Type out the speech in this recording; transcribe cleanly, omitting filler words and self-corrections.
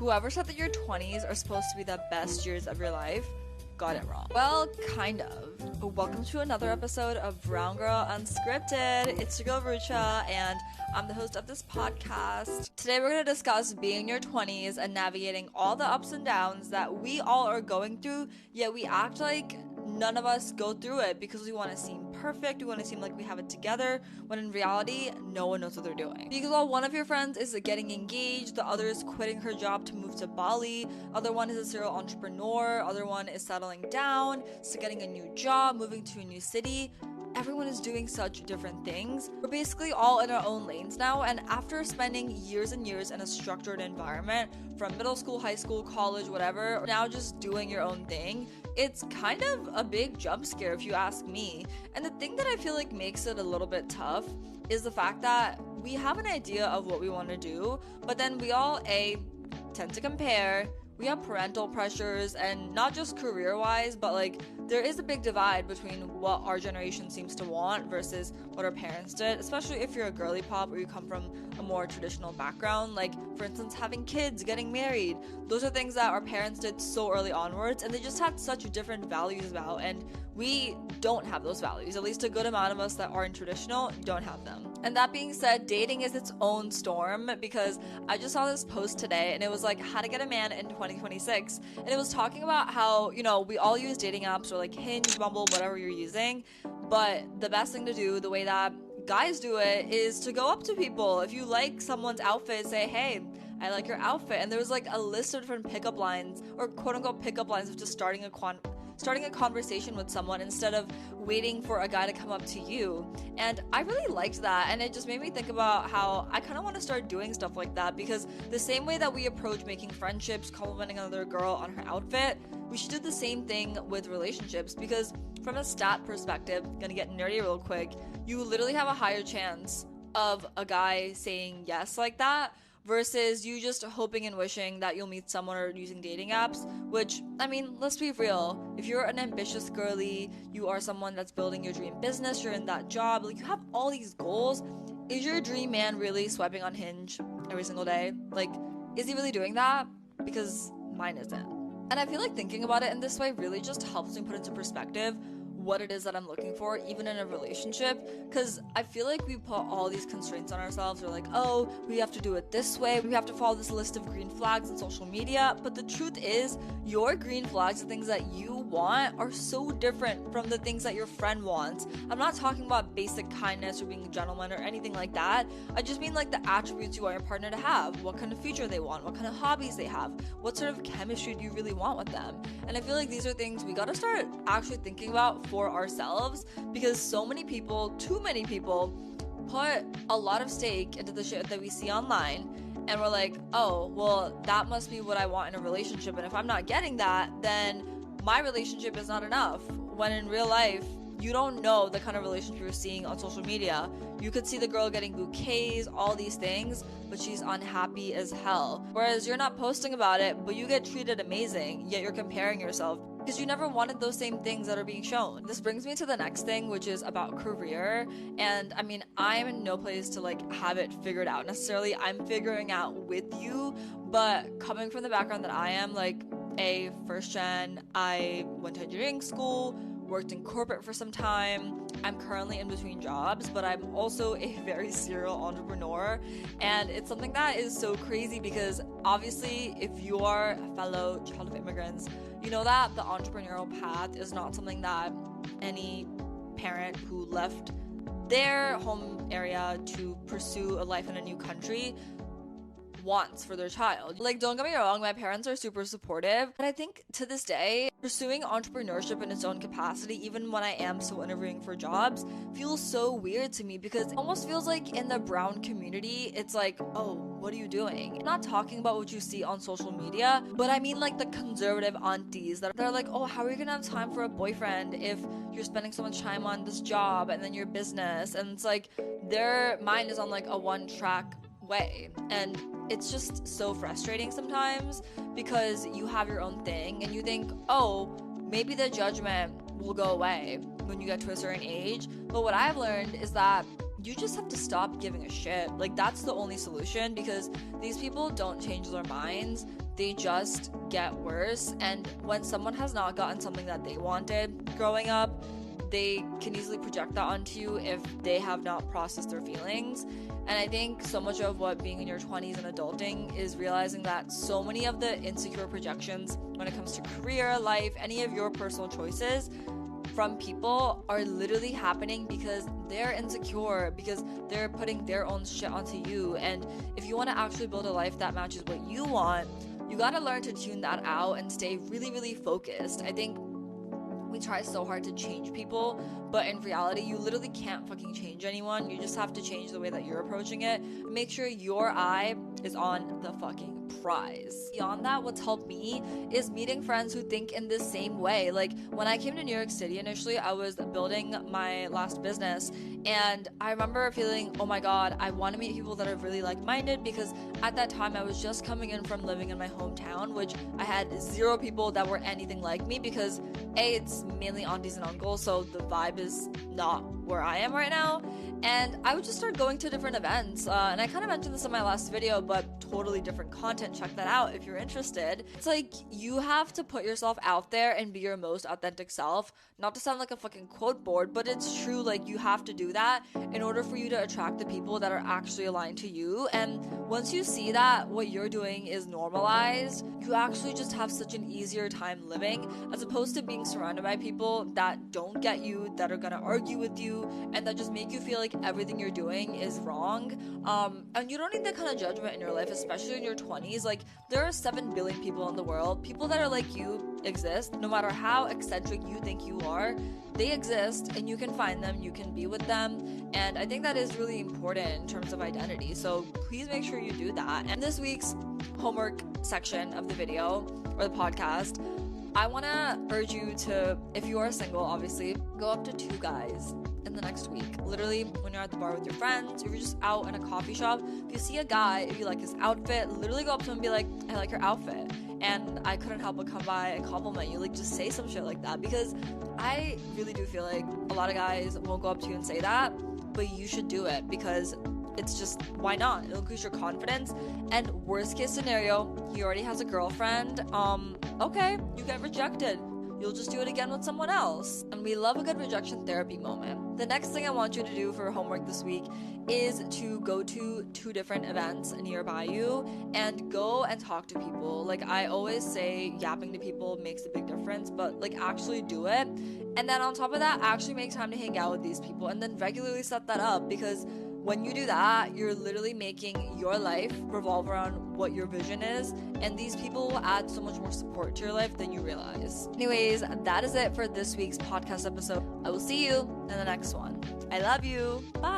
Whoever said that your 20s are supposed to be the best years of your life got it wrong. Well, kind of. Welcome to another episode of Brown Girl Unscripted. It's your girl Rucha, and I'm the host of this podcast. Today we're going to discuss being in your 20s and navigating all the ups and downs that we all are going through, yet we act like none of us go through it because we want to seem perfect, we want to seem like we have it together, when in reality, no one knows what they're doing. Because while one of your friends is getting engaged, the other is quitting her job to move to Bali, other one is a serial entrepreneur, other one is settling down, so getting a new job, moving to a new city. Everyone is doing such different things. We're basically all in our own lanes now, and after spending years and years in a structured environment, from middle school, high school, college, whatever, now just doing your own thing, it's kind of a big jump scare if you ask me. And the thing that I feel like makes it a little bit tough is the fact that we have an idea of what we want to do, but then we all tend to compare. We have parental pressures, and not just career-wise, but like there is a big divide between what our generation seems to want versus what our parents did, especially if you're a girly pop or you come from a more traditional background. Like, for instance, having kids, getting married. Those are things that our parents did so early onwards, and they just had such different values about, and we don't have those values. At least a good amount of us that aren't traditional don't have them. And that being said, dating is its own storm, because I just saw this post today and it was like how to get a man in 2026, and it was talking about how, you know, we all use dating apps or like Hinge, Bumble, whatever you're using, but the best thing to do, the way that guys do it, is to go up to people. If you like someone's outfit, say, hey, I like your outfit. And there was like a list of different pickup lines, or quote unquote pickup lines, of just starting a conversation with someone instead of waiting for a guy to come up to you. And I really liked that, and it just made me think about how I kind of want to start doing stuff like that, because the same way that we approach making friendships, complimenting another girl on her outfit, we should do the same thing with relationships. Because from a stat perspective, gonna get nerdy real quick, you literally have a higher chance of a guy saying yes like that versus you just hoping and wishing that you'll meet someone or using dating apps, which, I mean, let's be real. If you're an ambitious girly, you are someone that's building your dream business, you're in that job, like you have all these goals, is your dream man really swiping on Hinge every single day? Like, is he really doing that? Because mine isn't. And I feel like thinking about it in this way really just helps me put into perspective what it is that I'm looking for, even in a relationship, because I feel like we put all these constraints on ourselves. We're like, oh, we have to do it this way, we have to follow this list of green flags on social media, but the truth is, your green flags, the things that you want, are so different from the things that your friend wants. I'm not talking about basic kindness or being a gentleman or anything like that. I just mean like the attributes you want your partner to have, what kind of future they want, what kind of hobbies they have, what sort of chemistry do you really want with them. And I feel like these are things we gotta start actually thinking about for ourselves, because so many people, too many people, put a lot of stake into the shit that we see online, and we're like, oh, well, that must be what I want in a relationship, and if I'm not getting that, then my relationship is not enough. When in real life, you don't know the kind of relationship you're seeing on social media. You could see the girl getting bouquets, all these things, but she's unhappy as hell. Whereas you're not posting about it, but you get treated amazing, yet you're comparing yourself because you never wanted those same things that are being shown. This brings me to the next thing, which is about career. And I mean, I'm in no place to like have it figured out necessarily. I'm figuring out with you, but coming from the background that I am, like a first gen, I went to engineering school, worked in corporate for some time. I'm currently in between jobs, but I'm also a very serial entrepreneur, and it's something that is so crazy because obviously if you are a fellow child of immigrants, you know that the entrepreneurial path is not something that any parent who left their home area to pursue a life in a new country wants for their child. Like, don't get me wrong, my parents are super supportive, but I think to this day, pursuing entrepreneurship in its own capacity, even when I am still interviewing for jobs, feels so weird to me because it almost feels like in the brown community, it's like, oh, what are you doing? I'm not talking about what you see on social media, but I mean like the conservative aunties that are like, oh, how are you gonna have time for a boyfriend if you're spending so much time on this job and then your business? And it's like their mind is on like a one-track way, and it's just so frustrating sometimes because you have your own thing and you think, oh, maybe the judgment will go away when you get to a certain age. But what I've learned is that you just have to stop giving a shit. Like, that's the only solution, because these people don't change their minds. they just get worse. And when someone has not gotten something that they wanted growing up, they can easily project that onto you if they have not processed their feelings. And I think so much of what being in your 20s and adulting is realizing that so many of the insecure projections when it comes to career, life, any of your personal choices from people are literally happening because they're insecure, because they're putting their own shit onto you. And if you want to actually build a life that matches what you want, you got to learn to tune that out and stay really, really focused. I think we try so hard to change people, but in reality, you literally can't fucking change anyone. You just have to change the way that you're approaching it. Make sure your eye is on the fucking prize. Beyond that, what's helped me is meeting friends who think in the same way. Like when I came to New York City initially, I was building my last business, and I remember feeling, oh my god, I want to meet people that are really like-minded, because at that time I was just coming in from living in my hometown, which I had zero people that were anything like me, because it's mainly aunties and uncles, so the vibe is not where I am right now. And I would just start going to different events, and I kind of mentioned this in my last video, but totally different content. Check that out if you're interested. It's like you have to put yourself out there and be your most authentic self. Not to sound like a fucking quote board, but it's true. Like you have to do that in order for you to attract the people that are actually aligned to you. And once you see that what you're doing is normalized, you actually just have such an easier time living, as opposed to being surrounded by people that don't get you, that are gonna argue with you, and that just make you feel like everything you're doing is wrong. And you don't need that kind of judgment in your life, especially in your 20s. Like there are 7 billion people in the world. People that are like you exist. No matter how eccentric you think you are, they exist, and you can find them, you can be with them. And I think that is really important in terms of identity, so please make sure you do that. And this week's homework section of the video or the podcast, I want to urge you to, if you are single, obviously, go up to 2 guys in the next week. Literally, when you're at the bar with your friends, if you're just out in a coffee shop, if you see a guy, if you like his outfit, literally go up to him and be like, I like your outfit, and I couldn't help but come by and compliment you. Like, just say some shit like that, because I really do feel like a lot of guys won't go up to you and say that, but you should do it, because it's just, why not? It'll increase your confidence. And worst case scenario, he already has a girlfriend. Okay, you get rejected. You'll just do it again with someone else. And we love a good rejection therapy moment. The next thing I want you to do for homework this week is to go to 2 different events nearby you and go and talk to people. Like I always say, yapping to people makes a big difference, but like actually do it. And then on top of that, actually make time to hang out with these people, and then regularly set that up, because when you do that, you're literally making your life revolve around what your vision is, and these people will add so much more support to your life than you realize. Anyways, that is it for this week's podcast episode. I will see you in the next one. I love you. Bye.